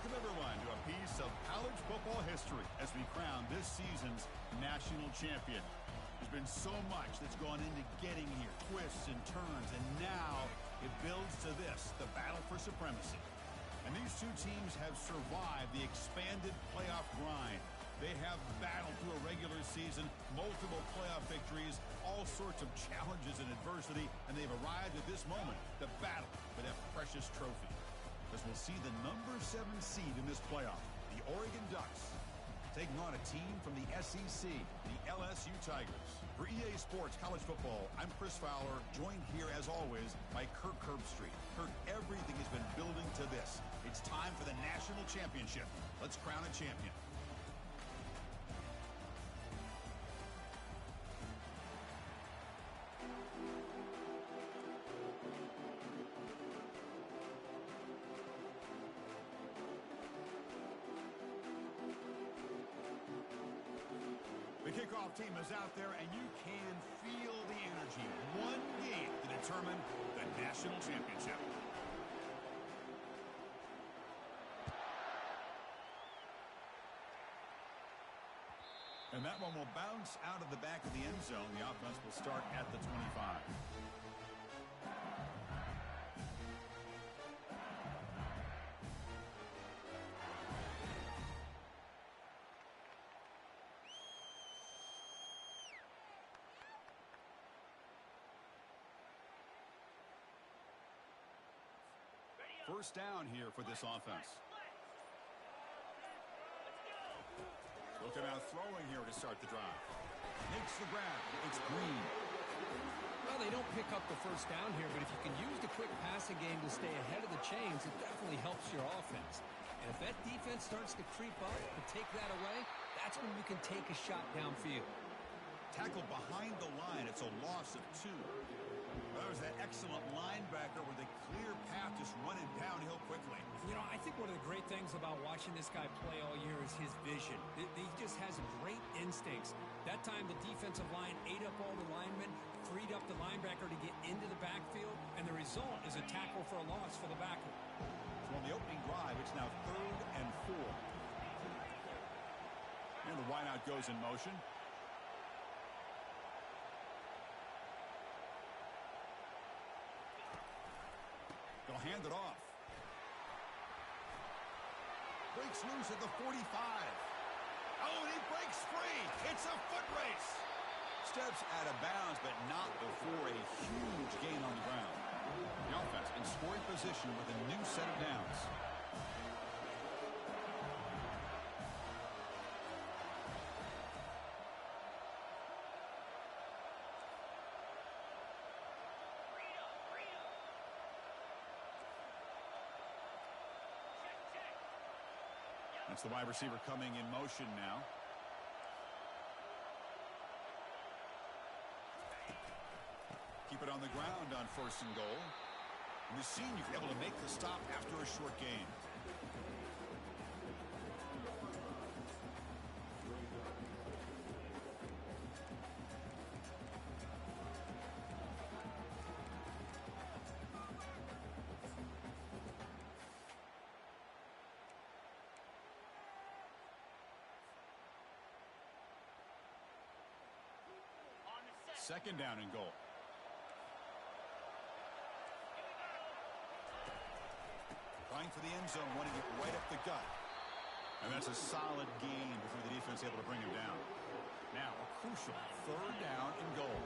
Welcome, everyone, to a piece of college football history as we crown this season's national champion. There's been so much that's gone into getting here, twists and turns, and now it builds to this, the battle for supremacy. And these two teams have survived the expanded playoff grind. They have battled through a regular season, multiple playoff victories, all sorts of challenges and adversity, and they've arrived at this moment, the battle for that precious trophy. As we'll see the number 7 seed in this playoff, the Oregon Ducks, taking on a team from the SEC, the LSU Tigers. For EA Sports College Football, I'm Chris Fowler, joined here, as always, by Kirk Herbstreit. Kirk, everything has been building to this. It's time for the national championship. Let's crown a champion. The kickoff team is out there, and you can feel the energy. One game to determine the national championship. And that one will bounce out of the back of the end zone. The offense will start at the 25. First down here for this offense. Looking out throwing here to start the drive. Makes the grab. It's Green. Well, they don't pick up the first down here, but if you can use the quick passing game to stay ahead of the chains, it definitely helps your offense. And if that defense starts to creep up and take that away, that's when you can take a shot downfield. Tackled behind the line. It's a loss of 2. That was that excellent linebacker with a clear path just running downhill quickly. You know, I think one of the great things about watching this guy play all year is his vision. He just has great instincts. That time the defensive line ate up all the linemen, freed up the linebacker to get into the backfield, and the result is a tackle for a loss for the backer. So on the opening drive, it's now 3rd and 4. And the wideout goes in motion. They'll hand it off. Breaks loose at the 45. Oh, and he breaks free. It's a foot race. Steps out of bounds, but not before a huge gain on the ground. The offense in scoring position with a new set of downs. That's the wide receiver coming in motion now. Keep it on the ground on 1st and goal. And we've seen you're able to make the stop after a short gain. Second down and goal. Trying for the end zone, wanting it right up the gut. And that's a solid gain before the defense is able to bring him down. Now a crucial 3rd down and goal.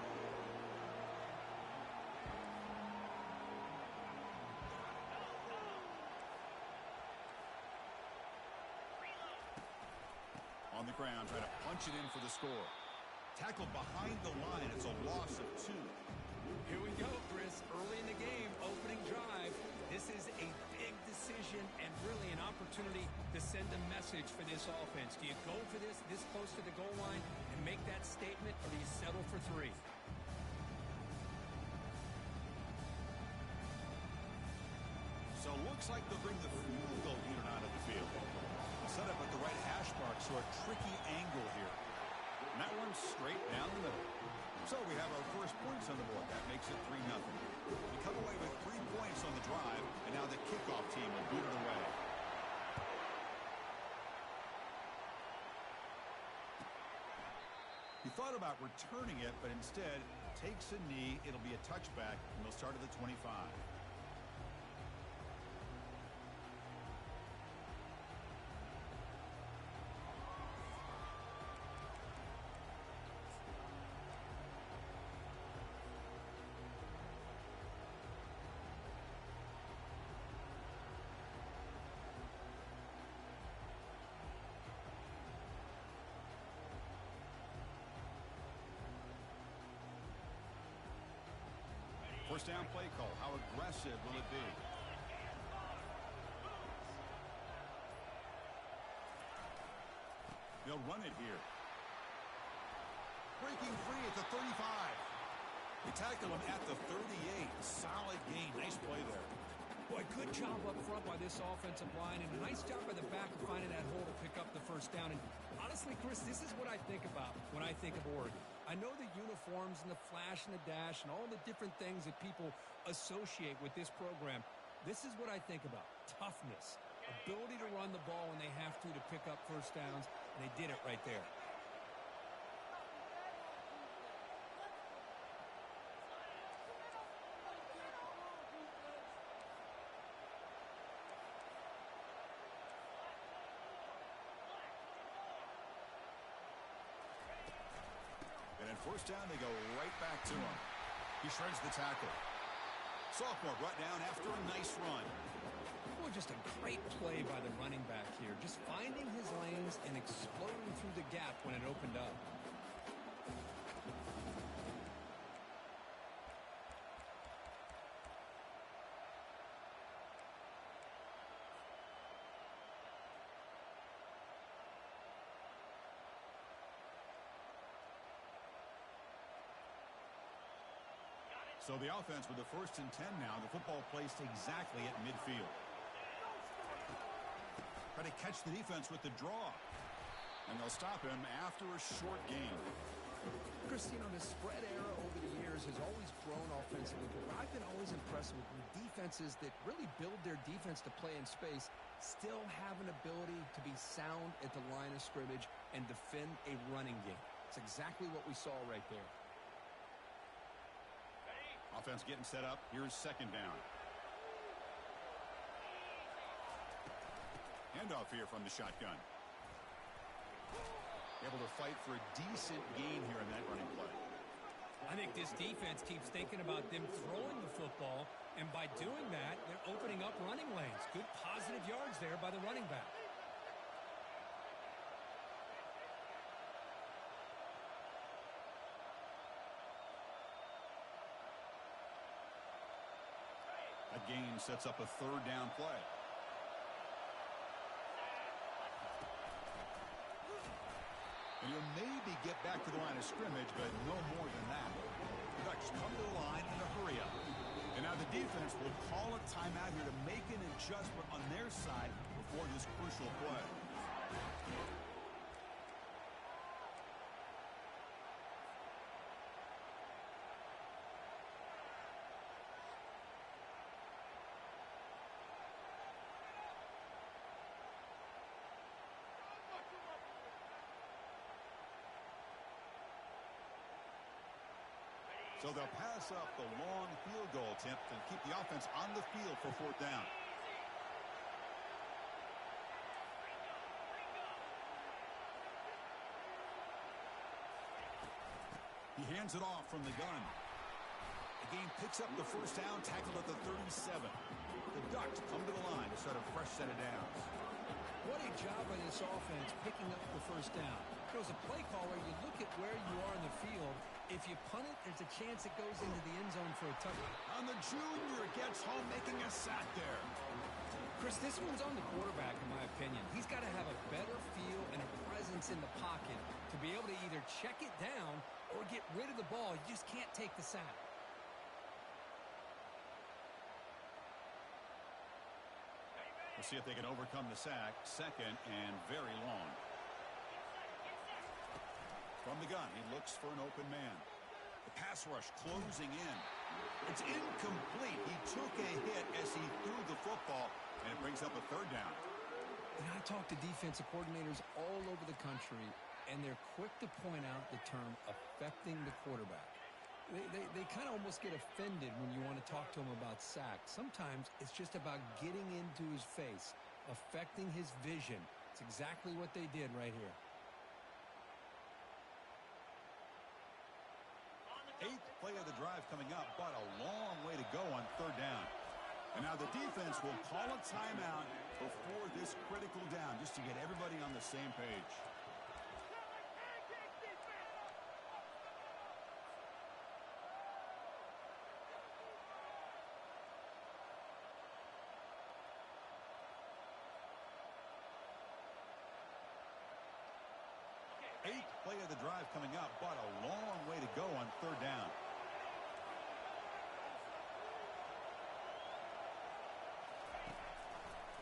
On the ground, trying to punch it in for the score. Tackled behind the line. It's a loss of 2. Here we go, Chris. Early in the game, opening drive. This is a big decision and really an opportunity to send a message for this offense. Do you go for this close to the goal line and make that statement, or do you settle for 3? So it looks like they'll bring the field goal unit out of the field. Set up at the right hash mark, so a tricky angle here. And that one's straight down the middle. So we have our first points on the board. That makes it 3-0. We come away with 3 points on the drive, and now the kickoff team will boot it away. thought about returning it, but instead takes a knee. It'll be a touchback, and they'll start at the 25. First down play call. How aggressive will it be? They'll run it here. Breaking free at the 35. They tackle him at the 38. Solid gain. Nice play there. Boy, good job up front by this offensive line, and a nice job by the back of finding that hole to pick up the first down. And honestly, Chris, this is what I think about when I think of Oregon. I know the uniforms and the flash and the dash and all the different things that people associate with this program. This is what I think about. Toughness, ability to run the ball when they have to pick up first downs, and they did it right there. First down, they go right back to him. He shreds the tackle. Sophomore brought down after a nice run. Boy, just a great play by the running back here. Just finding his lanes and exploding through the gap when it opened up. So the offense with the 1st and 10 now. The football placed exactly at midfield. Try to catch the defense with the draw. And they'll stop him after a short gain. Chris, you know, the spread era over the years has always grown offensively, but I've been always impressed with defenses that really build their defense to play in space, still have an ability to be sound at the line of scrimmage and defend a running game. It's exactly what we saw right there. Offense getting set up. Here's second down. Handoff here from the shotgun. Able to fight for a decent gain here in that running play. I think this defense keeps thinking about them throwing the football, and by doing that, they're opening up running lanes. Good positive yards there by the running back. A gain sets up a third down play. And he'll maybe get back to the line of scrimmage, but no more than that. The Ducks come to the line in a hurry up. And now the defense will call a timeout here to make an adjustment on their side before this crucial play. So they'll pass up the long field goal attempt and keep the offense on the field for fourth down. He hands it off from the gun. The game picks up the first down, tackled at the 37. The Ducks come to the line to start a fresh set of downs. What a job by this offense picking up the first down. As a play caller, you look at where you are in the field. If you punt it, there's a chance it goes into the end zone for a touchdown. On the junior, gets home, making a sack there. Chris, this one's on the quarterback, in my opinion. He's got to have a better feel and a presence in the pocket to be able to either check it down or get rid of the ball. You just can't take the sack. We'll see if they can overcome the sack. Second and very long. From the gun, he looks for an open man. The pass rush closing in. It's incomplete. He took a hit as he threw the football, and it brings up a third down. And I talk to defensive coordinators all over the country, and they're quick to point out the term affecting the quarterback. They kind of almost get offended when you want to talk to them about sacks. Sometimes it's just about getting into his face, affecting his vision. It's exactly what they did right here. Eighth play of the drive coming up, but a long way to go on third down. And now the defense will call a timeout before this critical down, just to get everybody on the same page. Eighth play of the drive coming up, but a long way to go on third down.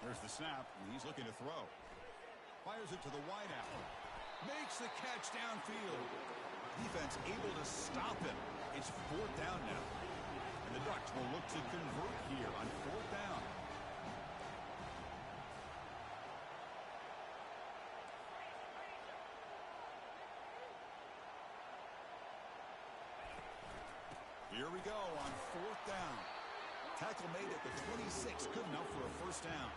There's the snap, and he's looking to throw. Fires it to the wideout. Makes the catch downfield. Defense able to stop him. It's fourth down now. And the Ducks will look to convert here on fourth down. Here we go on fourth down. Tackle made at the 26, good enough for a first down.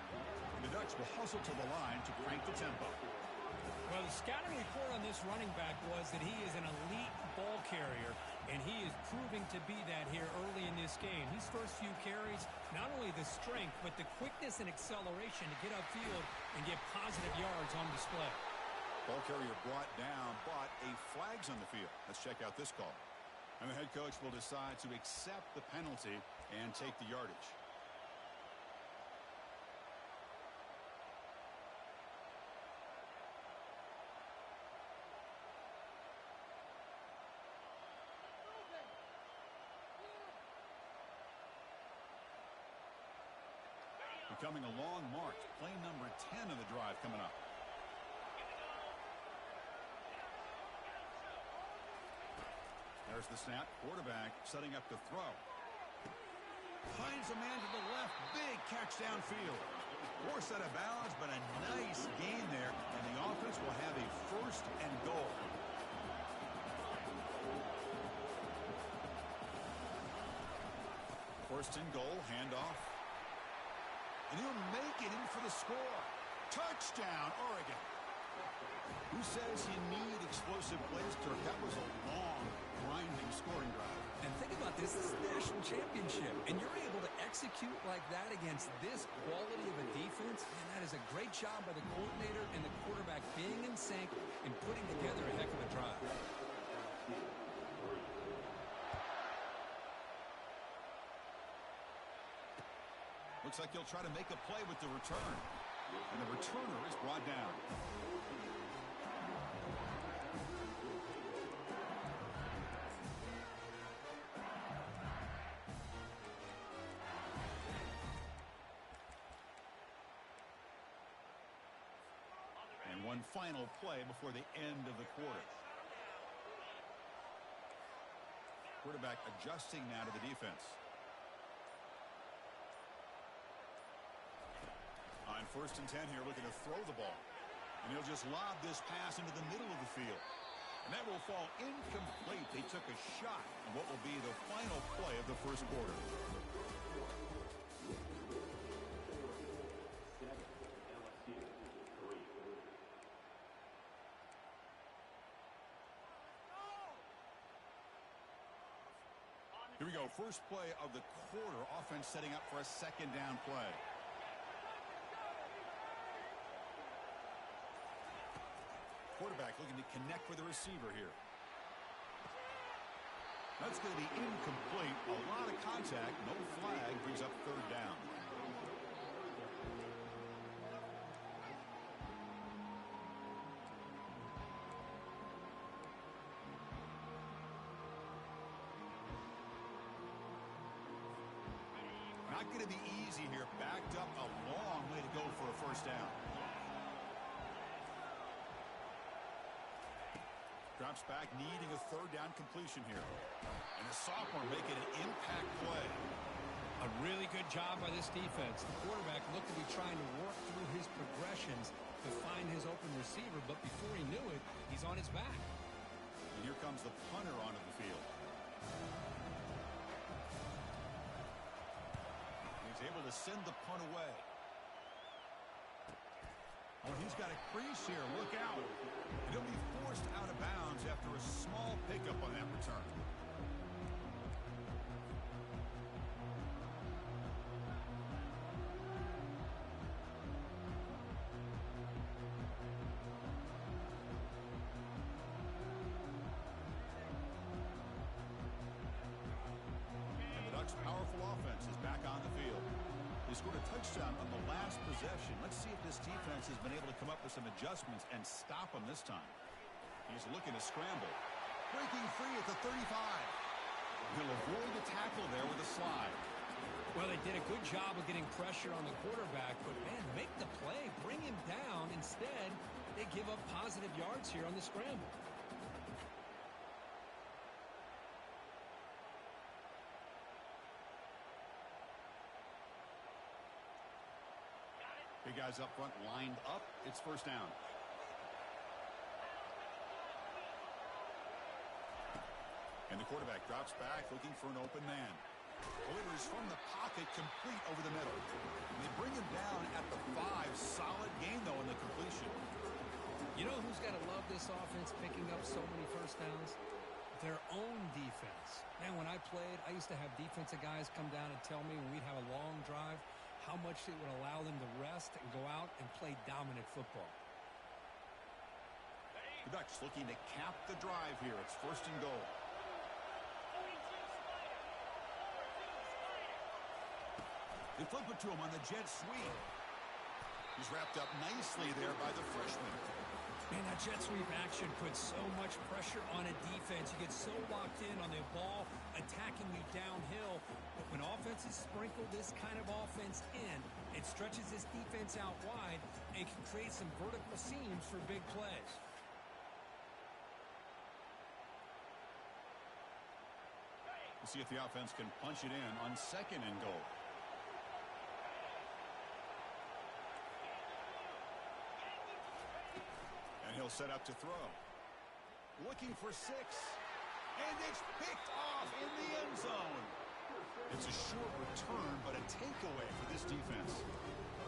And the Ducks will hustle to the line to crank the tempo. Well, the scouting report on this running back was that he is an elite ball carrier, and he is proving to be that here early in this game. These first few carries, not only the strength, but the quickness and acceleration to get upfield and get positive yards on display. Ball carrier brought down, but a flag's on the field. Let's check out this call. And the head coach will decide to accept the penalty and take the yardage. Becoming a long march, play number 10 of the drive coming up. There's the snap. Quarterback setting up to throw. Finds a man to the left. Big catch downfield. Forced out of bounds, but a nice gain there. And the offense will have a first and goal. First and goal. Handoff. And he'll make it in for the score. Touchdown, Oregon. Who says you need explosive plays, Kirk? That was a long, grinding scoring drive. And think about this. This is a national championship, and you're able to execute like that against this quality of a defense, and that is a great job by the coordinator and the quarterback being in sync and putting together a heck of a drive. Looks like he'll try to make a play with the return. And the returner is brought down. And one final play before the end of the quarter. Quarterback adjusting now to the defense. On first and 10 here, looking to throw the ball. And he'll just lob this pass into the middle of the field. And that will fall incomplete. They took a shot on what will be the final play of the first quarter. Here we go. First play of the quarter. Offense setting up for a second down play. Quarterback looking to connect with the receiver here. That's going to be incomplete. A lot of contact. No flag. Brings up third down. Not going to be easy here. Backed up a long way to go for a first down. Drops back, needing a third down completion here. And the sophomore making an impact play. A really good job by this defense. The quarterback looked to be trying to work through his progressions to find his open receiver, but before he knew it, he's on his back. And here comes the punter onto the field. He's able to send the punt away. Oh, he's got a crease here. Look out. And he'll be forced out of bounds after a small pickup on that return. And the Ducks' powerful offense is back on the field. They scored a touchdown on the last possession. Let's see if this defense has been able to come up with some adjustments and stop them this time. He's looking to scramble. Breaking free at the 35. He'll avoid the tackle there with a slide. Well, they did a good job of getting pressure on the quarterback, but, man, make the play. Bring him down. Instead, they give up positive yards here on the scramble. Big guys up front lined up. It's first down. And the quarterback drops back looking for an open man. Delivers from the pocket, complete over the middle. And they bring him down at the 5. Solid game, though, in the completion. You know who's got to love this offense picking up so many first downs? Their own defense. Man, when I played, I used to have defensive guys come down and tell me when we'd have a long drive how much it would allow them to rest and go out and play dominant football. The Ducks looking to cap the drive here. It's first and goal. They flip it to him on the jet sweep. He's wrapped up nicely there by the freshman. Man, that jet sweep action puts so much pressure on a defense. You get so locked in on the ball attacking you downhill. But when offenses sprinkle this kind of offense in, it stretches this defense out wide and can create some vertical seams for big plays. We'll see if the offense can punch it in on second and goal. And he'll set up to throw. Looking for 6. And it's picked off in the end zone. It's a short return, but a takeaway for this defense.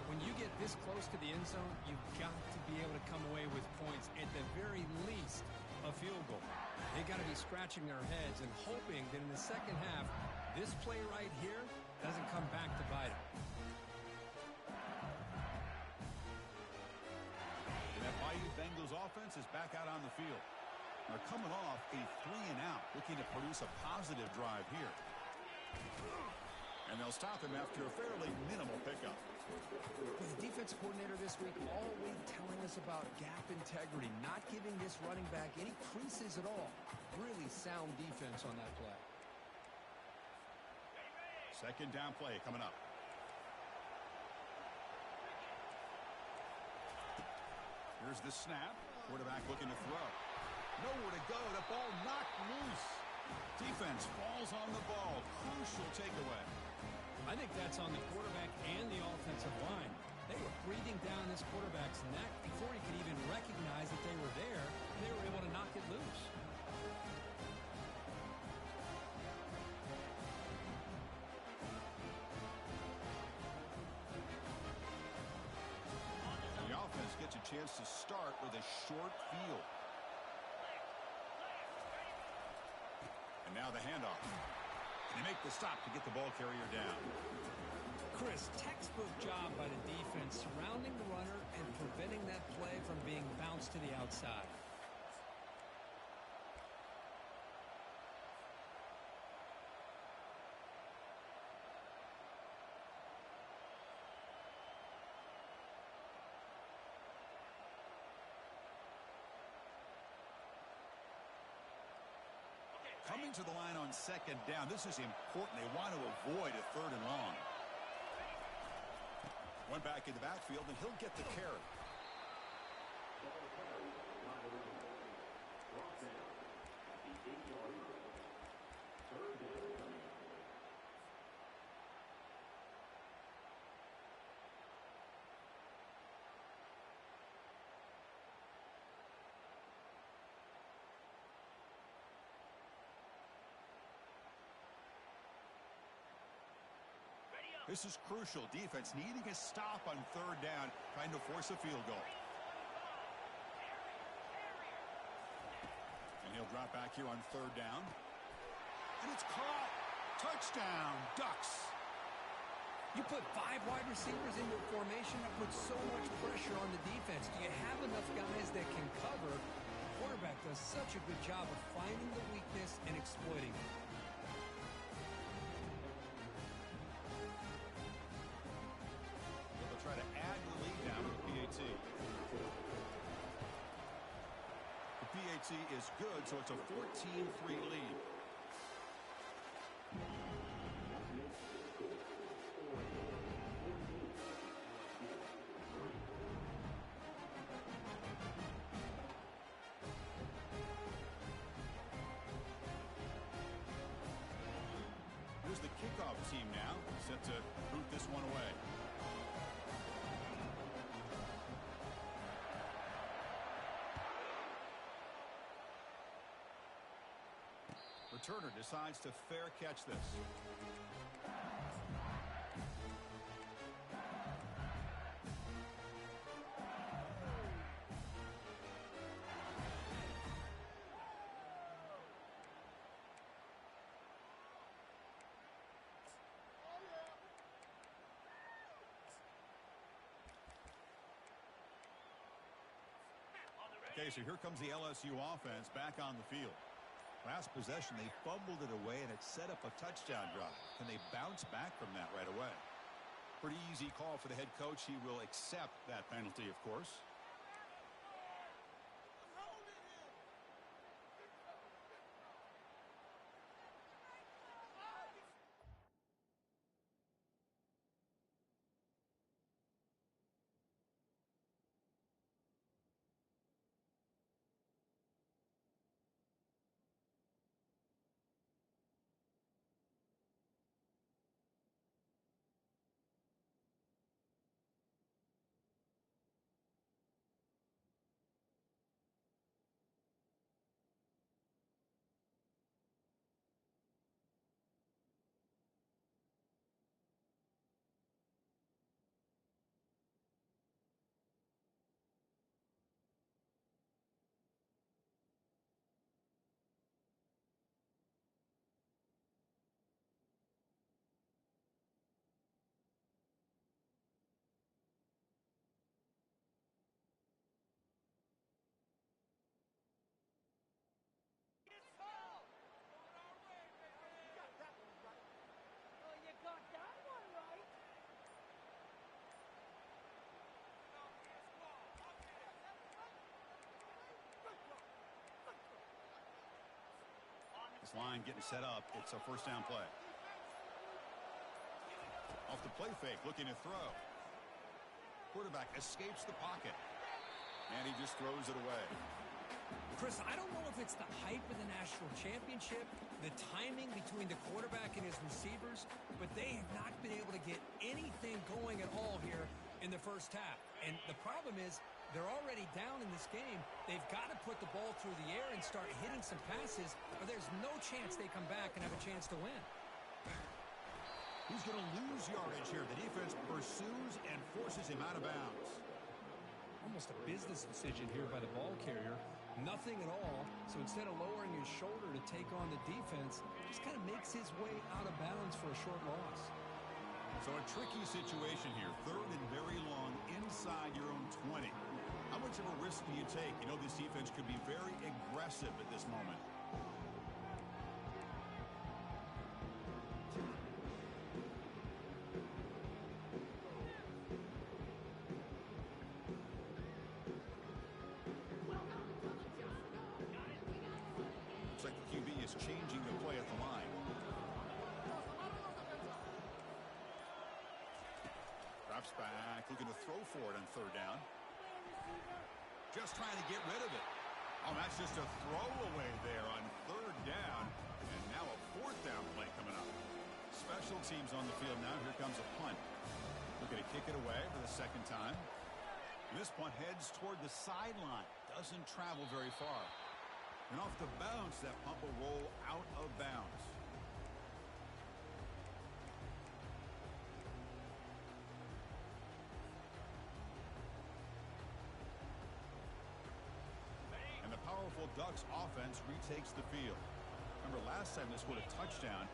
When you get this close to the end zone, you've got to be able to come away with points. At the very least, a field goal. They got to be scratching their heads and hoping that in the second half, this play right here doesn't come back to bite them. That Bayou Bengals offense is back out on the field. They're coming off a 3-and-out, looking to produce a positive drive here. And they'll stop him after a fairly minimal pickup. The defense coordinator this week always telling us about gap integrity, not giving this running back any creases at all. Really sound defense on that play. Second down play coming up. Here's the snap. Quarterback looking to throw. Nowhere to go. The ball knocked loose. Defense falls on the ball. Crucial takeaway. I think that's on the quarterback and the offensive line. They were breathing down this quarterback's neck before he could even recognize that they were there, and they were able to knock it loose. The offense gets a chance to start with a short field. And now the handoff. And they make the stop to get the ball carrier down. Chris, textbook job by the defense surrounding the runner and preventing that play from being bounced to the outside. Coming to the line on second down. This is important. They want to avoid a third and long. One back in the backfield, and he'll get the carry. This is crucial. Defense needing a stop on third down, trying to force a field goal. And he'll drop back here on third down. And it's caught. Touchdown, Ducks. You put 5 wide receivers into a formation that puts so much pressure on the defense. Do you have enough guys that can cover? The quarterback does such a good job of finding the weakness and exploiting it. They'll try to add the lead now with the PAT. The PAT is good, so it's a 14-3 lead. Here's the kickoff team now, set to boot this one away. Returner decides to fair catch this. Okay, so here comes the LSU offense back on the field. Last possession, they fumbled it away, and it set up a touchdown drive. Can they bounce back from that right away? Pretty easy call for the head coach. He will accept that penalty, of course. This line getting set up. It's a first down play. Off the play fake, looking to throw. Quarterback escapes the pocket. And he just throws it away. Chris, I don't know if it's the hype of the national championship, the timing between the quarterback and his receivers, but they have not been able to get anything going at all here in the first half. And the problem is they're already down in this game. They've got to put the ball through the air and start hitting some passes, or there's no chance they come back and have a chance to win. He's going to lose yardage here. The defense pursues and forces him out of bounds. Almost a business decision here by the ball carrier. Nothing at all. So instead of lowering his shoulder to take on the defense, just kind of makes his way out of bounds for a short loss. So a tricky situation here. Third and very long inside your own 20. How much of a risk do you take? You know this defense could be very aggressive at this moment. Looks like the QB is changing the play at the line. Drops back, looking to throw for it on third down. Just trying to get rid of it. Oh, that's just a throwaway there on third down. And now a fourth down play coming up. Special teams on the field now. Here comes a punt. Looking to kick it away for the second time. This punt heads toward the sideline. Doesn't travel very far. And off the bounce, that punt will roll out of bounds. Ducks offense retakes the field. Remember, last time this scored a touchdown.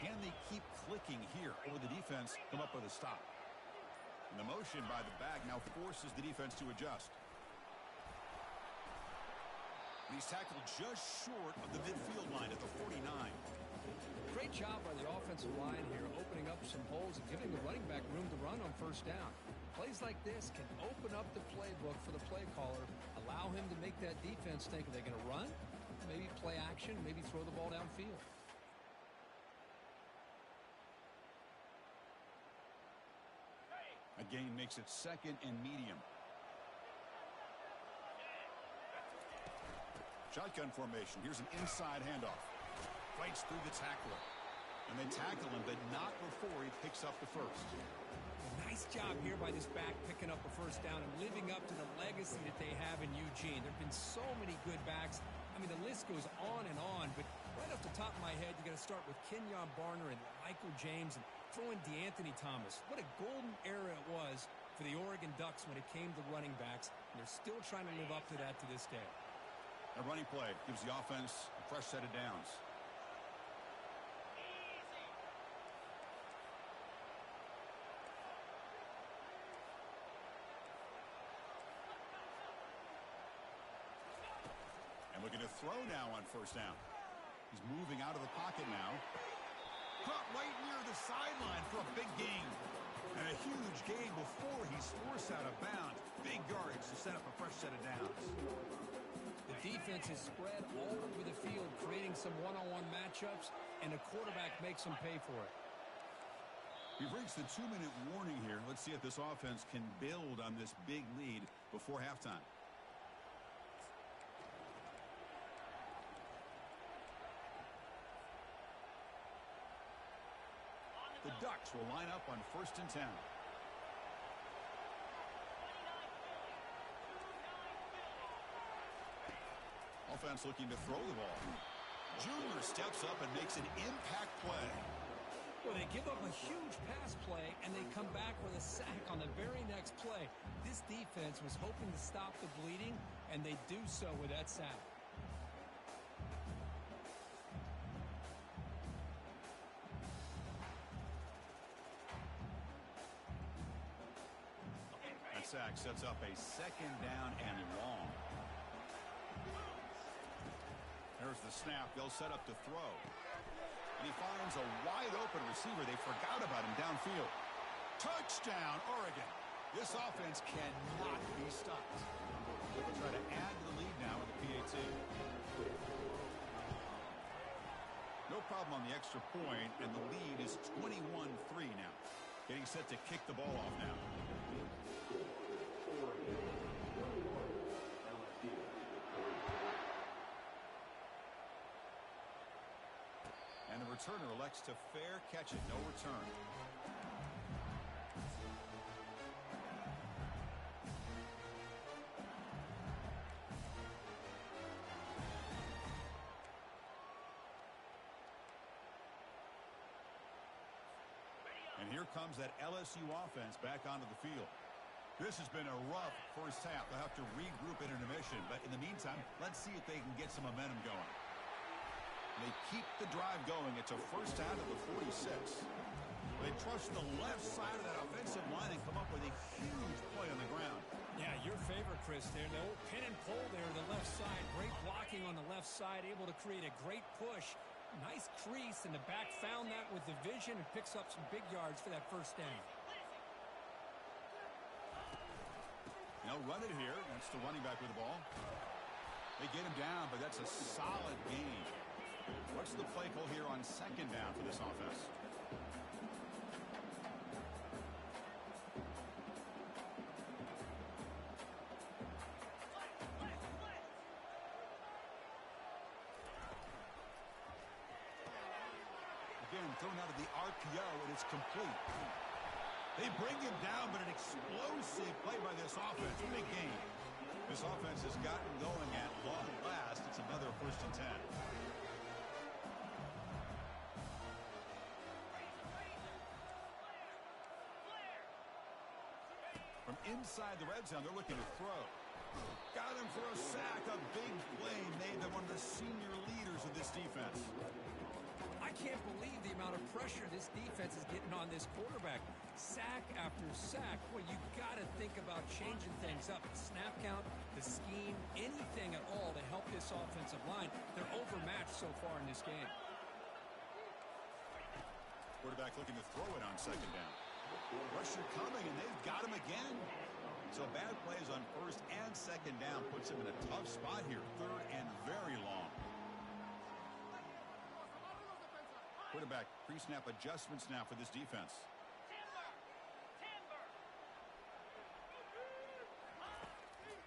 Can they keep clicking here, or the defense come up with a stop? And the motion by the back now forces the defense to adjust. And he's tackled just short of the midfield line at the 49. Great job by the offensive line here, opening up some holes and giving the running back room to run on first down. Plays like this can open up the playbook for the play caller, allow him to make that defense think, are they going to run? Maybe play action, maybe throw the ball downfield. A gain makes it 2nd and medium. Shotgun formation. Here's an inside handoff. Fights through the tackler. And they tackle him, but not before he picks up the first. Nice job here by this back picking up a first down and living up to the legacy that they have in Eugene. There have been so many good backs. I mean, the list goes on and on, but right off the top of my head, you got to start with Kenyon Barner and Michael James and throw in DeAnthony Thomas. What a golden era it was for the Oregon Ducks when it came to running backs, and they're still trying to live up to that to this day. A running play gives the offense a fresh set of downs. And looking to throw now on first down. He's moving out of the pocket now. Caught right near the sideline for a big gain. And a huge gain before he's forced out of bounds. Big yardage to set up a fresh set of downs. The defense is spread all over the field, creating some one-on-one matchups, and the quarterback makes them pay for it. We've reached the 2-minute warning here. Let's see if this offense can build on this big lead before halftime. The Ducks will line up on 1st and 10. Offense looking to throw the ball. Junior steps up and makes an impact play. Well, they give up a huge pass play, and they come back with a sack on the very next play. This defense was hoping to stop the bleeding, and they do so with that sack. That sack sets up a 2nd down and long. There's the snap. They'll set up to throw. And he finds a wide-open receiver. They forgot about him downfield. Touchdown, Oregon. This offense cannot be stopped. They'll try to add to the lead now with the PAT. No problem on the extra point, and the lead is 21-3 now. Getting set to kick the ball off now. And the returner elects to fair catch it. No return. And here comes that LSU offense back onto the field. This has been a rough first half. They'll have to regroup at intermission. But in the meantime, let's see if they can get some momentum going. They keep the drive going. It's a first down at the 46. They trust the left side of that offensive line and come up with a huge play on the ground. Yeah, your favorite, Chris, there. The old pin and pull there on the left side. Great blocking on the left side, able to create a great push. Nice crease, and the back found that with the vision and picks up some big yards for that first down. They'll run it here. That's the running back with the ball. They get him down, but that's a solid gain. What's the play call here on 2nd down for this offense? Again, thrown out of the RPO, and it's complete. They bring him down, but an explosive play by this offense. Big game. This offense has gotten going at long last. It's another 1st and 10. From inside the red zone, they're looking to throw. Got him for a sack. A big play made them one of the senior leaders of this defense. I can't believe the amount of pressure this defense is getting on this quarterback. Sack after sack. Well, you got to think about changing things up. The snap count, the scheme, anything at all to help this offensive line. They're overmatched so far in this game. Quarterback looking to throw it on second down. Rusher coming, and they've got him again. So bad plays on first and second down puts him in a tough spot here. Third and very long. Quarterback pre-snap adjustments now for this defense.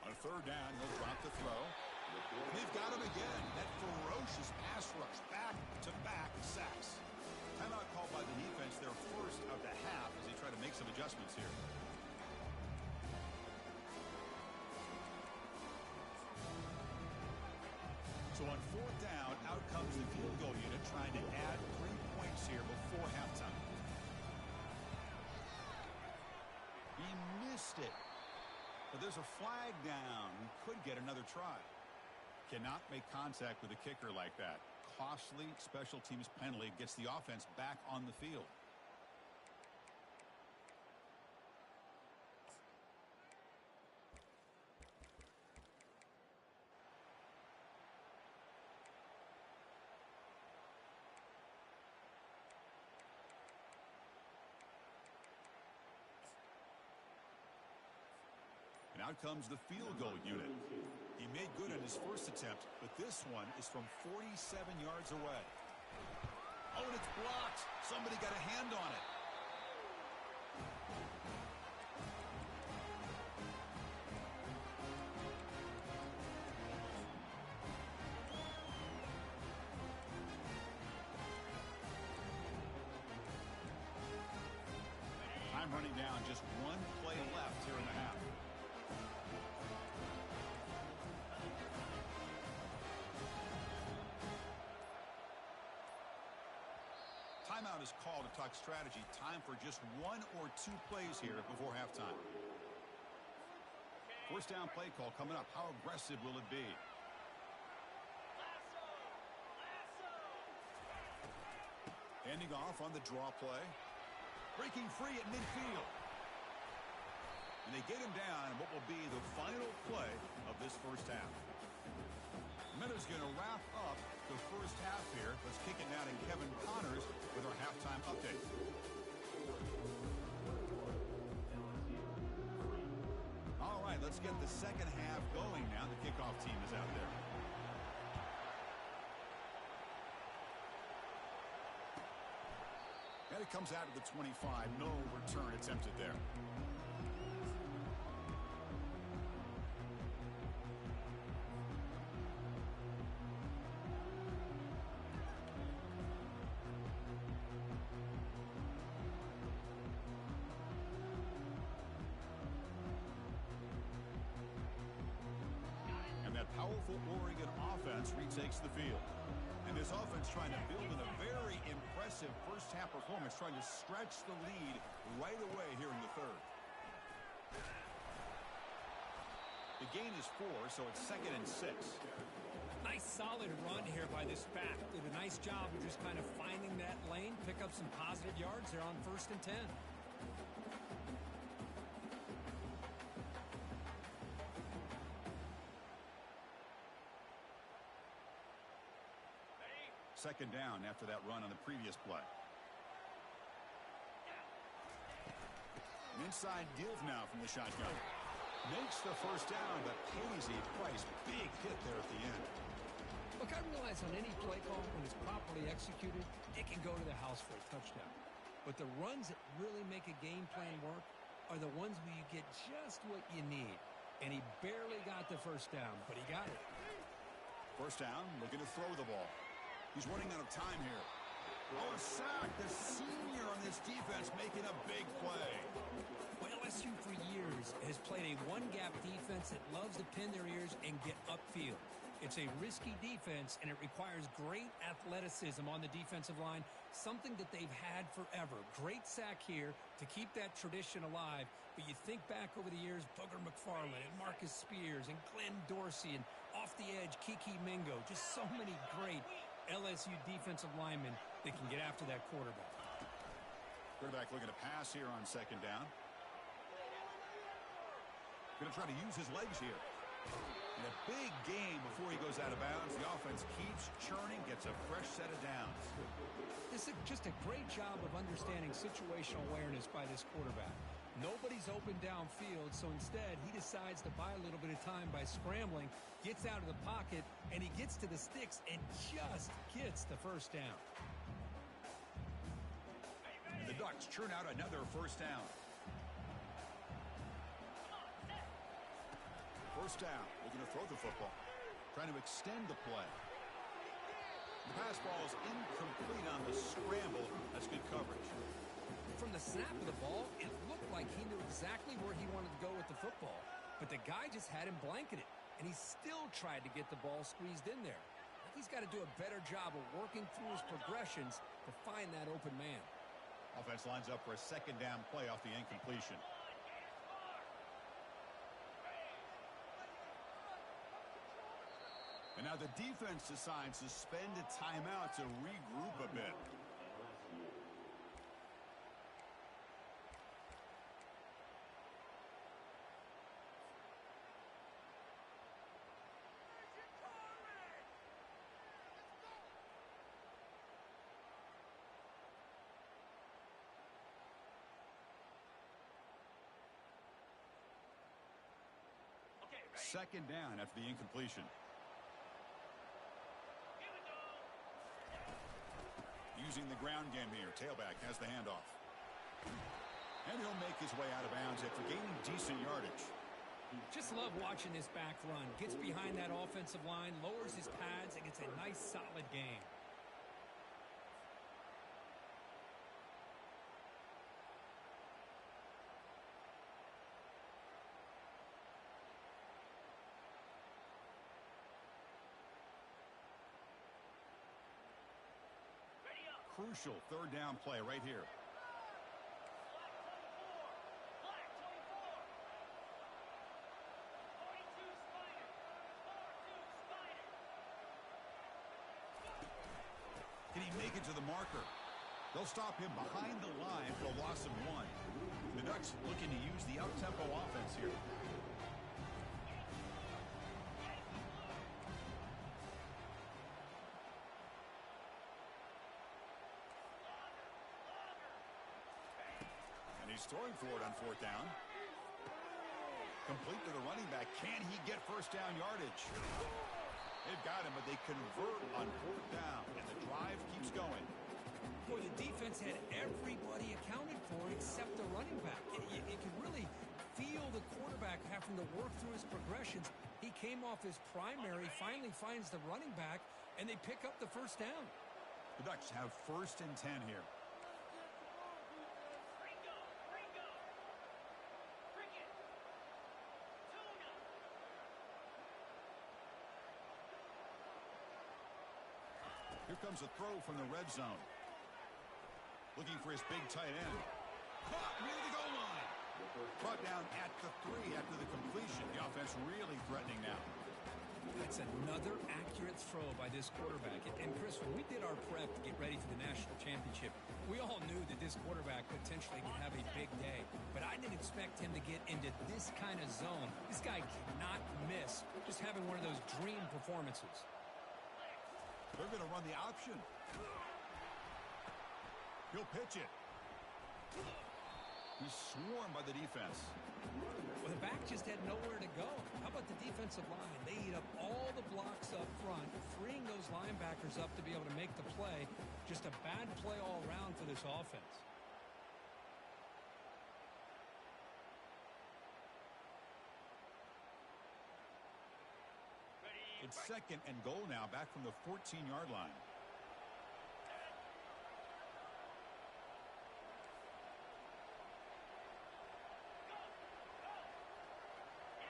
On third down, he'll drop the throw. They've got him again. That ferocious pass rush. Back-to-back sacks. Timeout called by the defense, their first of the half, as they try to make some adjustments here. So on fourth down, out comes the field goal unit trying to add 3 points here before halftime. He missed it. But there's a flag down. He could get another try. Cannot make contact with a kicker like that. Costly special teams penalty gets the offense back on the field. And out comes the field goal unit. He made good on his first attempt, but this one is from 47 yards away. Oh, and it's blocked. Somebody got a hand on it. Time running down, just one play left here in the half. Timeout is called to talk strategy. Time for just 1 or 2 plays here before halftime. First down play call coming up. How aggressive will it be? Handing off on the draw play. Breaking free at midfield. And they get him down in what will be the final play of this first half. Minutes going to wrap up the first half here. Let's kick it now to Kevin Connors with our halftime update. All right, let's get the second half going now. The kickoff team is out there. And it comes out of the 25. No return attempted there. Powerful Oregon offense retakes the field. And this offense trying to build in a very impressive first half performance, trying to stretch the lead right away here in the third. The gain is 4, so it's 2nd and 6. Nice solid run here by this back. Did a nice job of just kind of finding that lane, pick up some positive yards there on 1st and 10. Second down after that run on the previous play. An inside give now from the shotgun. Makes the first down, but pays a price. Big hit there at the end. Look, I realize on any play call, when it's properly executed, it can go to the house for a touchdown. But the runs that really make a game plan work are the ones where you get just what you need. And he barely got the first down, but he got it. First down, looking to throw the ball. He's running out of time here. Oh, a sack. The senior on this defense making a big play. Well, LSU for years has played a one-gap defense that loves to pin their ears and get upfield. It's a risky defense, and it requires great athleticism on the defensive line, something that they've had forever. Great sack here to keep that tradition alive. But you think back over the years, Booger McFarland and Marcus Spears and Glenn Dorsey and off the edge, Kiki Mingo. Just so many great LSU defensive linemen that can get after that quarterback. Quarterback looking to pass here on second down. Going to try to use his legs here. In a big game before he goes out of bounds. The offense keeps churning, gets a fresh set of downs. This is just a great job of understanding situational awareness by this quarterback. Nobody's open downfield, so instead he decides to buy a little bit of time by scrambling, gets out of the pocket, and he gets to the sticks and just gets the first down. And the Ducks churn out another first down. First down, looking to throw the football. Trying to extend the play. The pass ball is incomplete on the scramble. That's good coverage. From the snap of the ball, it looked like he knew exactly where he wanted to go with the football. But the guy just had him blanketed, and he still tried to get the ball squeezed in there. I think he's got to do a better job of working through his progressions to find that open man. Offense lines up for a second down play off the incompletion. And now the defense decides to spend a timeout to regroup a bit. Second down after the incompletion. Using the ground game here. Tailback has the handoff. And he'll make his way out of bounds after gaining decent yardage. Just love watching this back run. Gets behind that offensive line, lowers his pads, and gets a nice solid gain. Crucial third down play right here. Can he make it to the marker? They'll stop him behind the line for a loss of 1. The Ducks looking to use the up-tempo offense here. He's throwing for it on fourth down. Complete to the running back. Can he get first down yardage? They've got him, but they convert on fourth down, and the drive keeps going. Boy, the defense had everybody accounted for except the running back. You can really feel the quarterback having to work through his progressions. He came off his primary, finally finds the running back, and they pick up the first down. The Ducks have 1st and 10 here. Here comes a throw from the red zone. Looking for his big tight end. Caught near the goal line. Brought down at the 3 after the completion. The offense really threatening now. That's another accurate throw by this quarterback. And Chris, when we did our prep to get ready for the national championship, we all knew that this quarterback potentially could have a big day. But I didn't expect him to get into this kind of zone. This guy cannot miss just having one of those dream performances. They're going to run the option. He'll pitch it. He's swarmed by the defense. Well, the back just had nowhere to go. How about the defensive line? They eat up all the blocks up front, freeing those linebackers up to be able to make the play. Just a bad play all around for this offense. It's 2nd and goal now, back from the 14-yard line.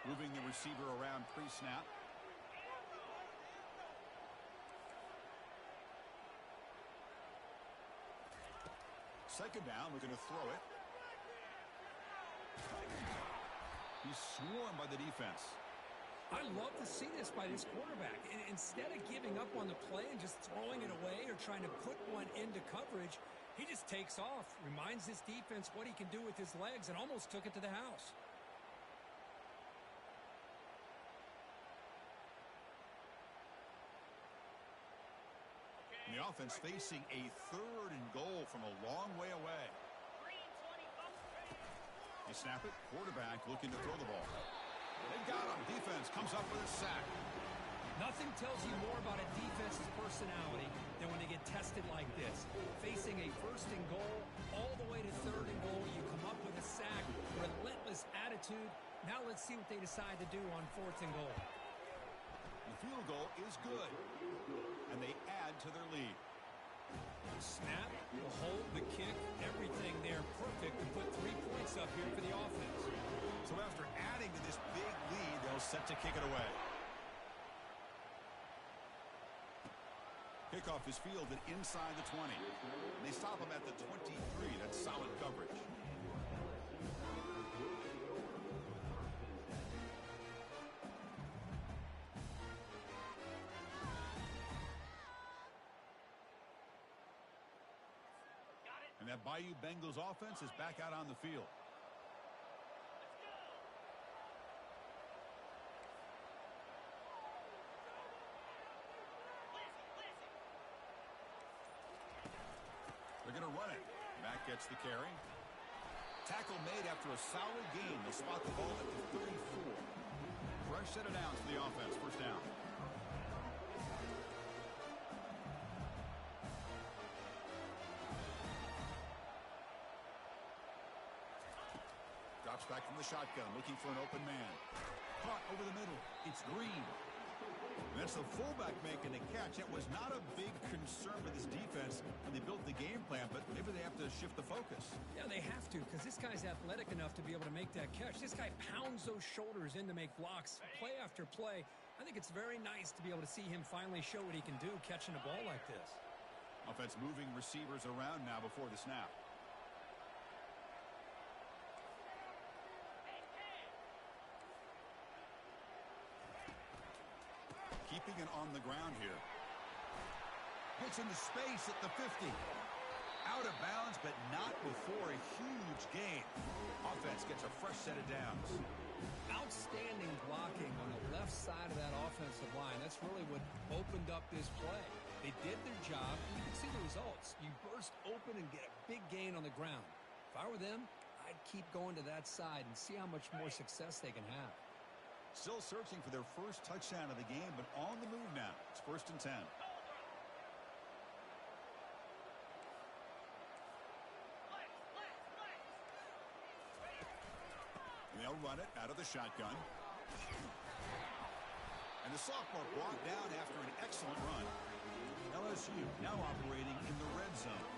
Moving the receiver around pre-snap. second down, looking to throw it. He's swarmed by the defense. I love to see this by this quarterback. And instead of giving up on the play and just throwing it away or trying to put one into coverage, he just takes off, reminds his defense what he can do with his legs, and almost took it to the house. The offense facing a 3rd and goal from a long way away. They snap it. Quarterback looking to throw the ball. They've got him. Defense comes up with a sack. Nothing tells you more about a defense's personality than when they get tested like this. Facing a 1st and goal, all the way to 3rd and goal, you come up with a sack, relentless attitude. Now let's see what they decide to do on 4th and goal. The field goal is good, and they add to their lead. The snap, the hold, the kick, everything there perfect to put 3 points up here for the offense. So after adding to this big lead, they'll set to kick it away. Kickoff is fielded inside the 20. They stop him at the 23. That's solid coverage. And that Bayou Bengals offense is back out on the field. They're going to run it. Mack gets the carry. Tackle made after a solid gain. They'll spot the ball at the 34. Fresh set of downs for the offense. First down. Drops back from the shotgun, looking for an open man. Caught over the middle. It's Green. And that's the fullback making the catch. It was not a big concern for this defense when they built the game plan, but maybe they have to shift the focus. Yeah, they have to, because this guy's athletic enough to be able to make that catch. This guy pounds those shoulders in to make blocks play after play. I think it's very nice to be able to see him finally show what he can do catching a ball like this. Offense moving receivers around now before the snap. Keeping it on the ground here. Gets into space at the 50. Out of bounds, but not before a huge gain. Offense gets a fresh set of downs. Outstanding blocking on the left side of that offensive line. That's really what opened up this play. They did their job, and you can see the results. You burst open and get a big gain on the ground. If I were them, I'd keep going to that side and see how much more success they can have. Still searching for their first touchdown of the game, but on the move now. It's 1st and 10. And they'll run it out of the shotgun. And the sophomore brought down after an excellent run. LSU now operating in the red zone.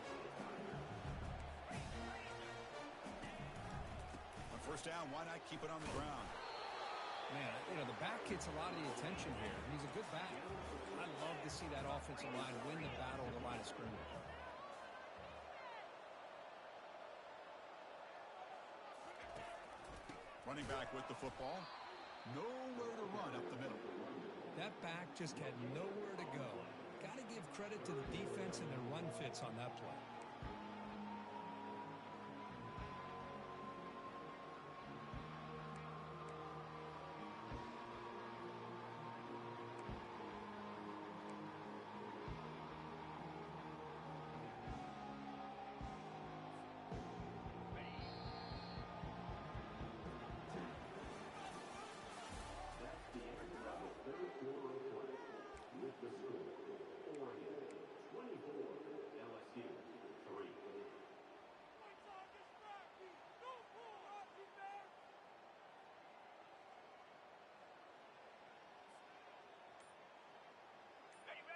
On 1st down, why not keep it on the ground? Man, you know, the back gets a lot of the attention here. He's a good back. I love to see that offensive line win the battle of the line of scrimmage. Running back with the football. Nowhere to run up the middle. That back just had nowhere to go. Got to give credit to the defense and their run fits on that play.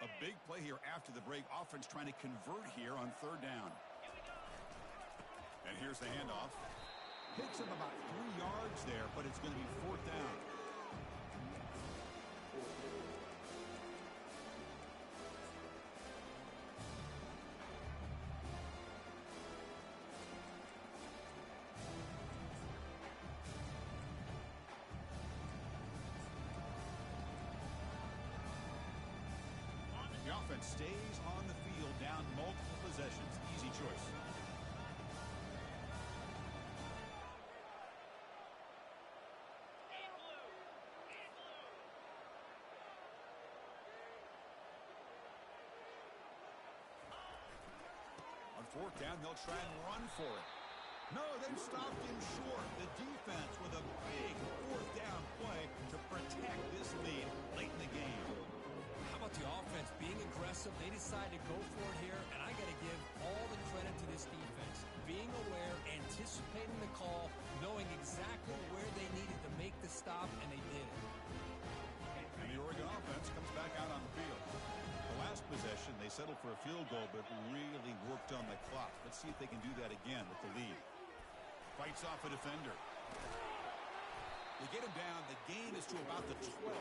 A big play here after the break. Offense trying to convert here on 3rd down. And here's the handoff. Picks up about 3 yards there, but it's going to be 4th down. offense stays on the field down multiple possessions. Easy choice. On fourth down, they'll try and run for it. No, they've stopped him short. The defense with a big fourth down play to protect this lead late in the game. How about the offense being aggressive? They decided to go for it here, and I got to give all the credit to this defense. Being aware, anticipating the call, knowing exactly where they needed to make the stop, and they did it. And the Oregon offense comes back out on the field. The last possession, they settled for a field goal, but really worked on the clock. Let's see if they can do that again with the lead. Fights off a defender. They get him down. The gain is to about the 12.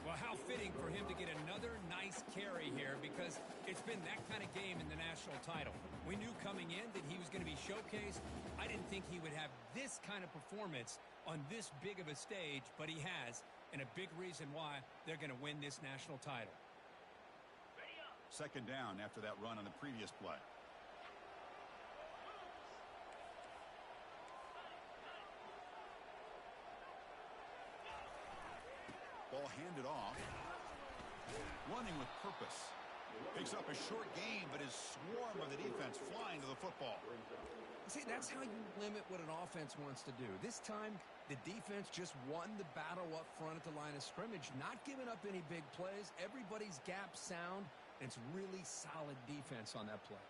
Well, how fitting for him to get another nice carry here, because it's been that kind of game in the national title. We knew coming in that he was going to be showcased. I didn't think he would have this kind of performance on this big of a stage, but he has, and a big reason why they're going to win this national title. Second down after that run on the previous play. Ball handed off. Running with purpose. Picks up a short gain, but his swarm of the defense flying to the football. See, that's how you limit what an offense wants to do. This time, the defense just won the battle up front at the line of scrimmage, not giving up any big plays. Everybody's gap sound. It's really solid defense on that play.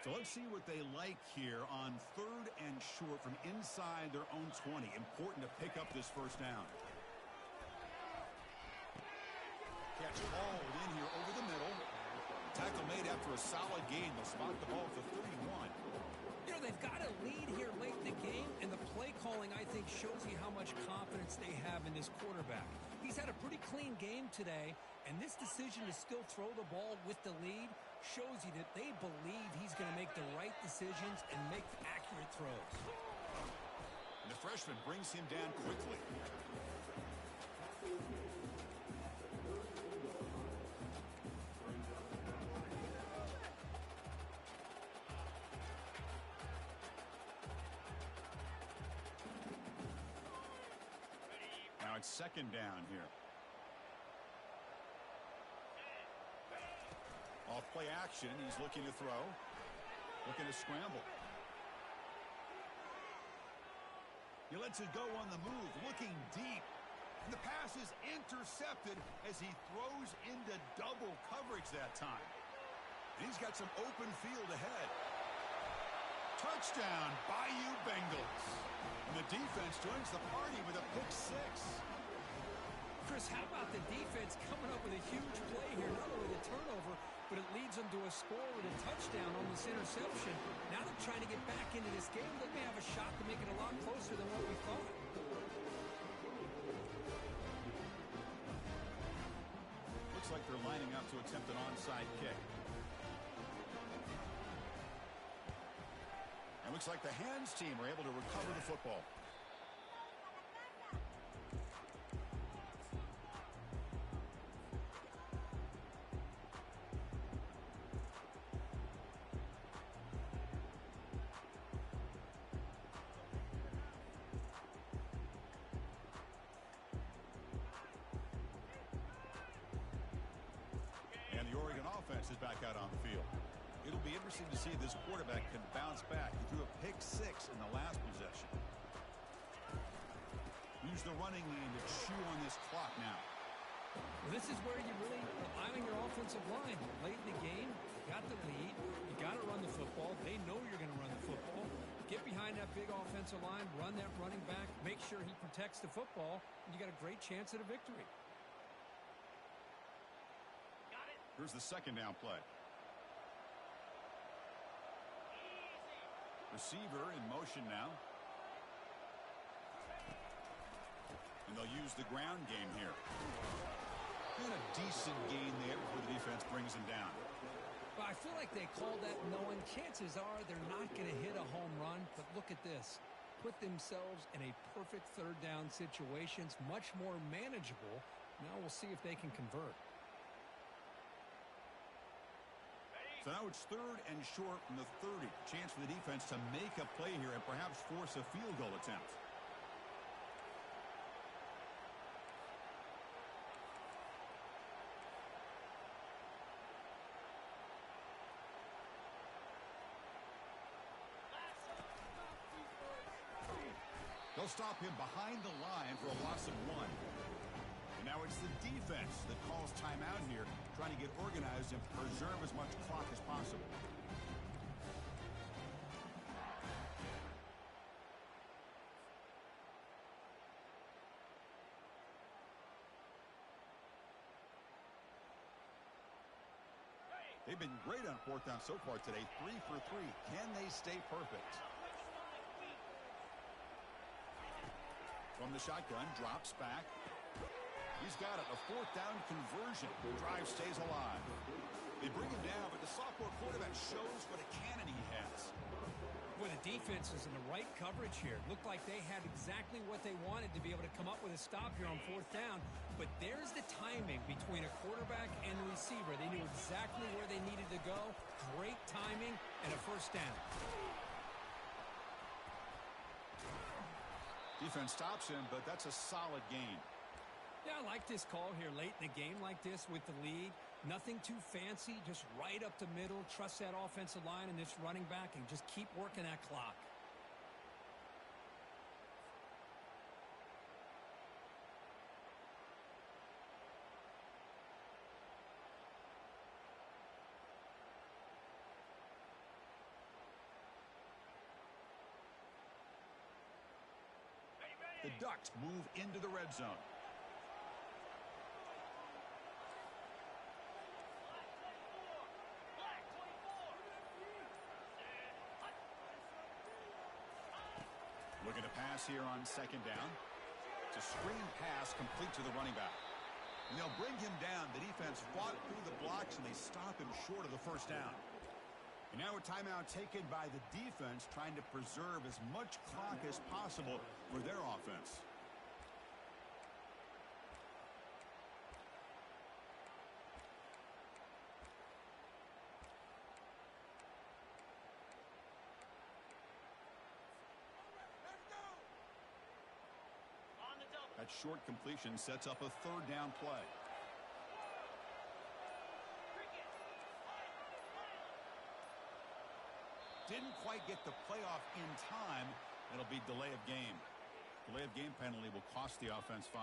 So let's see what they like here on third and short from inside their own 20. Important to pick up this first down. Catch hauled in here over the middle. Tackle made after a solid gain. They'll spot the ball at the 31. You know, they've got a lead here late in the game, and the play calling, I think, shows you how much confidence they have in this quarterback. He's had a pretty clean game today, and this decision to still throw the ball with the lead shows you that they believe he's going to make the right decisions and make accurate throws. And the freshman brings him down quickly. Now it's second down here. Off play action. He's looking to throw. Looking to scramble. He lets it go on the move. Looking deep. And the pass is intercepted as he throws into double coverage that time. And he's got some open field ahead. Touchdown, Bayou Bengals. And the defense joins the party with a pick six. Chris, how about the defense coming up with a huge play here? Not only the turnover, but it leads them to a score with a touchdown on this interception. Now they're trying to get back into this game. They may have a shot to make it a lot closer than what we thought. Looks like they're lining up to attempt an onside kick. And looks like the hands team are able to recover the football. Is back out on the field. It'll be interesting to see if this quarterback can bounce back. He threw a pick six in the last possession. Use the running game to chew on this clock now. Well, this is where you really rely on your offensive line. Late in the game, you got the lead. You got to run the football. They know you're going to run the football. Get behind that big offensive line, run that running back, make sure he protects the football, and you got a great chance at a victory. Here's the second down play. Receiver in motion now. And they'll use the ground game here. And a decent gain there before the defense brings him down. Well, I feel like they called that knowing chances are they're not going to hit a home run, but look at this. put themselves in a perfect third down situation. It's much more manageable. Now we'll see if they can convert. So now it's 3rd and short from the 30. Chance for the defense to make a play here and perhaps force a field goal attempt. They'll stop him behind the line for a loss of 1. And now it's the defense that calls timeout here, trying to get organized and preserve as much clock as possible. They've been great on 4th down so far today. 3 for 3. Can they stay perfect? From the shotgun, drops back. He's got it. A 4th down conversion. Drive stays alive. They bring him down, but the sophomore quarterback shows what a cannon he has. Boy, the defense is in the right coverage here. Looked like they had exactly what they wanted to be able to come up with a stop here on 4th down. But there's the timing between a quarterback and the receiver. They knew exactly where they needed to go. Great timing and a 1st down. Defense stops him, but that's a solid gain. Yeah, I like this call here late in the game like this with the lead. Nothing too fancy, just right up the middle. Trust that offensive line and this running back and just keep working that clock. The Ducks move into the red zone. Looking to pass here on 2nd down. It's a screen pass complete to the running back. And they'll bring him down. The defense fought through the blocks, and they stop him short of the 1st down. And now a timeout taken by the defense, trying to preserve as much clock as possible for their offense. That short completion sets up a 3rd down play. Didn't quite get the playoff in time. It'll be delay of game. Delay of game penalty will cost the offense 5.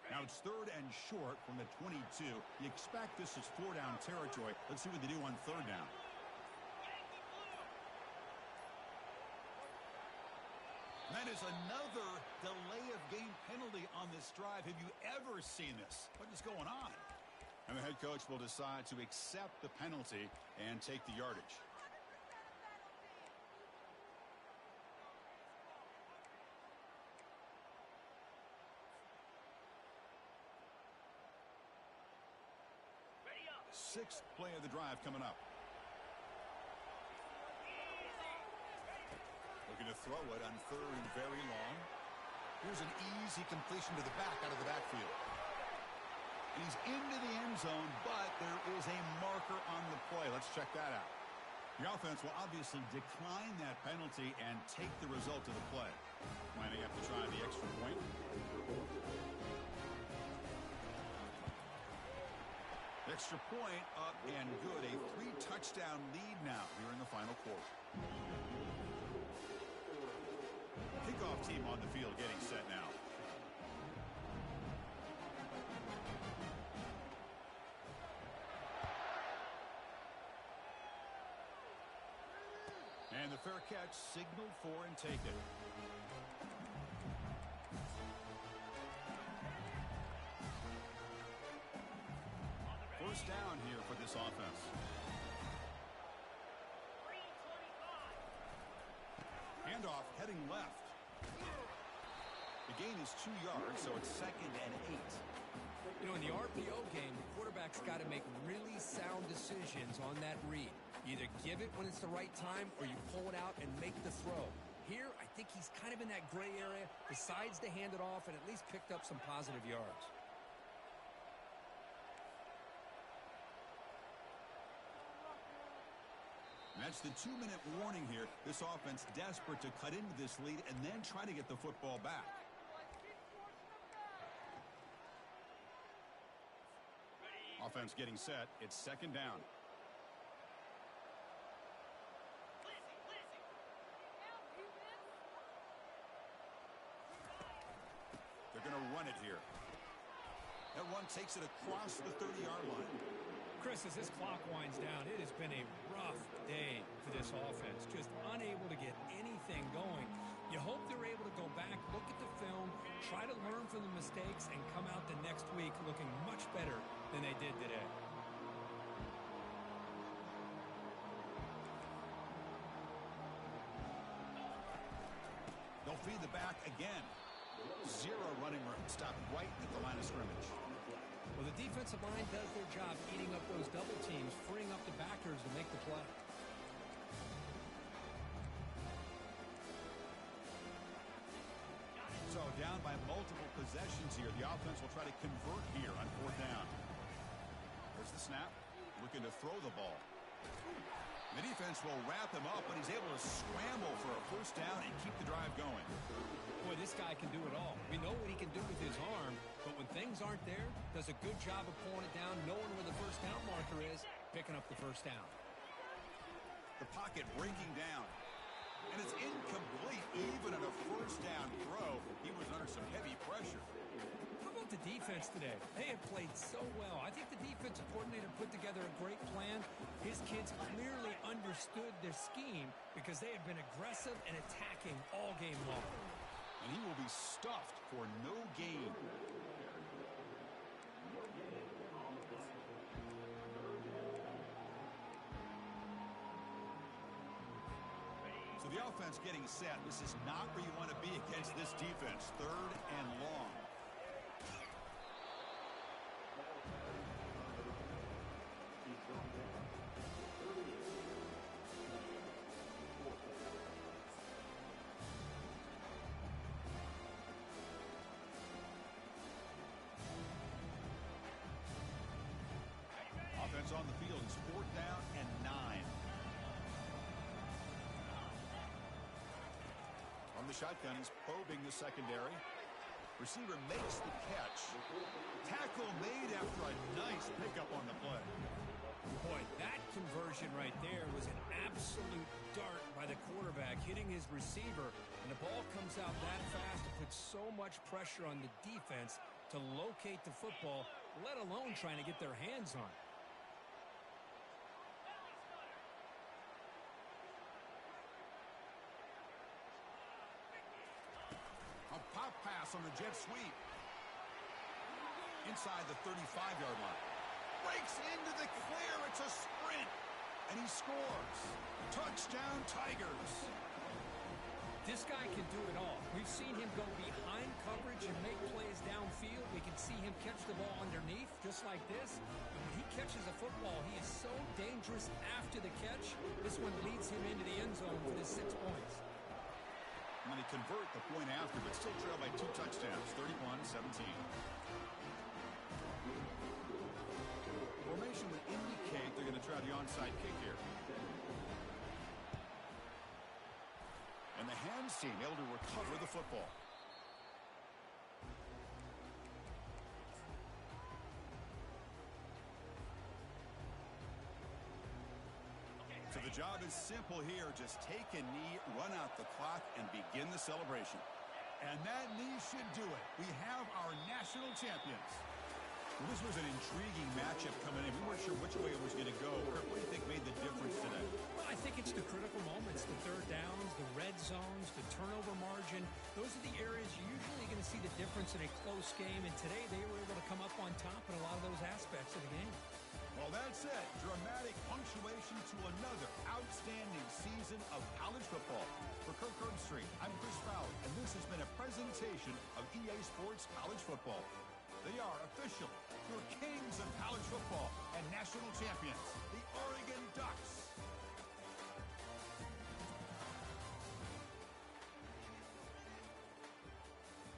Now it's 3rd and short from the 22. You expect this is 4-down territory. Let's see what they do on 3rd down. And that is another delay of game penalty on this drive. Have you ever seen this? What is going on? And the head coach will decide to accept the penalty and take the yardage. Sixth play of the drive coming up. Looking to throw it on 3rd and very long. Here's an easy completion to the back out of the backfield. And he's into the end zone, but there is a marker on the play. Let's check that out. The offense will obviously decline that penalty and take the result of the play. Lining up to try the extra point. Extra point up and good. A 3-touchdown lead now here in the final quarter. Kickoff team on the field getting set now. And the fair catch signaled for and taken. First down here for this offense. handoff heading left. The gain is 2 yards, so it's 2nd and 8. You know, in the RPO game, the quarterback's got to make really sound decisions on that read. Either give it when it's the right time or you pull it out and make the throw. Here, I think he's kind of in that gray area, decides to hand it off and at least picked up some positive yards. That's the 2-minute warning here. This offense desperate to cut into this lead and then try to get the football back. Offense getting set. It's 2nd down. They're going to run it here. That one takes it across the 30-yard line. Chris, as this clock winds down, it has been a rough day for this offense. Just unable to get anything going. You hope they're able to go back, look at the film, try to learn from the mistakes, and come out the next week looking much better than they did today. They'll feed the back again. 0 running room. Stopped right at the line of scrimmage. Well, the defensive line does their job eating up those double teams, freeing up the backers to make the play. So down by multiple possessions here. The offense will try to convert here on 4th down. There's the snap. Looking to throw the ball. The defense will wrap him up, but he's able to scramble for a 1st down and keep the drive going. Boy, this guy can do it all. We know what he can do with his arm, but when things aren't there, does a good job of pulling it down, knowing where the 1st down marker is, picking up the 1st down. The pocket breaking down. And it's incomplete even at a 1st down throw. He was under some heavy pressure. How about the defense today? They have played so well. I think the defensive coordinator put together a great plan. His kids clearly understood their scheme because they have been aggressive and attacking all game long. And he will be stuffed for no gain. So the offense getting set. This is not where you want to be against this defense. 3rd and long. Offense on the field is 4th down and 9. On the shotgun, he's probing the secondary. Receiver makes the catch. Tackle made after a nice pickup on the play. Boy, that conversion right there was an absolute dart by the quarterback hitting his receiver, and the ball comes out that fast to put so much pressure on the defense to locate the football, let alone trying to get their hands on it. A pop pass on the jet sweep. Inside the 35-yard line. Breaks into the clear. It's a sprint. And he scores. Touchdown, Tigers. This guy can do it all. We've seen him go behind coverage and make plays downfield. We can see him catch the ball underneath, just like this. And when he catches a football, he is so dangerous after the catch. This one leads him into the end zone for the 6 points. I'm going to convert the point after, but still trail by 2 touchdowns, 31-17. Formation would indicate they're going to try the onside kick here. And the hands team able to recover the football. So the job is simple here. Just take a knee, run out the clock, and begin the celebration. And that knee should do it. We have our national champions. Well, this was an intriguing matchup coming in. We weren't sure which way it was going to go. Kirk, what do you think made the difference today? Well, I think it's the critical moments, the 3rd downs, the red zones, the turnover margin. Those are the areas you're usually going to see the difference in a close game. And today they were able to come up on top in a lot of those aspects of the game. Well, that's it. Dramatic, punctual congratulations to another outstanding season of college football. For Kirk Herbstreit, I'm Chris Fowler, and this has been a presentation of EA Sports College Football. They are official, your kings of college football and national champions, the